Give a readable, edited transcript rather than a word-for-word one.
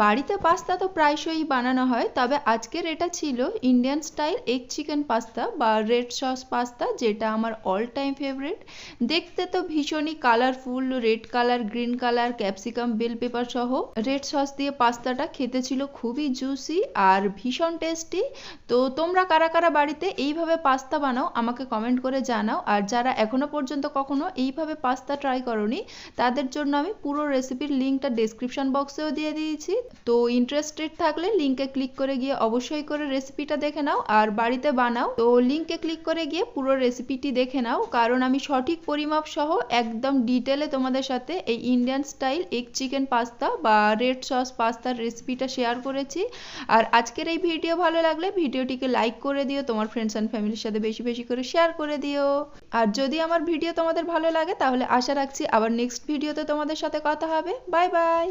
বাড়িতে পাস্তা তো প্রায়শই বানানো হয়, তবে আজকের এটা ছিল Indian style egg chicken pasta বা রেড সস পাস্তা, যেটা আমার অল টাইম ফেভারিট। দেখতে তো ভীষণই colourful, red colour, green colour, capsicum, bell pepper সহ রেড সস দিয়ে পাস্তাটা খেতে ছিল খুবই জুসি আর ভীষণ টেস্টি। তো তোমরা কারা কারা বাড়িতে এইভাবে পাস্তা বানাও আমাকে কমেন্ট করে জানাও। আর যারা এখনো পর্যন্ত কখনো এইভাবে পাস্তা ট্রাই করোনি, তাদের জন্য আমি পুরো রেসিপির লিঙ্কটা ডেসক্রিপশন বক্সেও দিয়ে দিয়েছি। তো ইন্টারেস্টেড থাকলে লিঙ্কে ক্লিক করে গিয়ে অবশ্যই করে রেসিপিটা দেখে নাও আর বাড়িতে বানাও। তো লিঙ্কে ক্লিক করে গিয়ে পুরো রেসিপিটি দেখে নাও, কারণ আমি সঠিক পরিমাপ সহ একদম ডিটেলে তোমাদের সাথে এই Indian style egg chicken pasta বা রেড সস পাস্তার রেসিপিটা শেয়ার করেছি। আর আজকের এই ভিডিও ভালো লাগলে ভিডিওটিকে লাইক করে দিও, তোমার ফ্রেন্ডস অ্যান্ড ফ্যামিলির সাথে বেশি বেশি করে শেয়ার করে দিও। আর যদি আমার ভিডিও তোমাদের ভালো লাগে তাহলে আশা রাখছি আবার নেক্সট ভিডিওতে তোমাদের সাথে কথা হবে। Bye bye.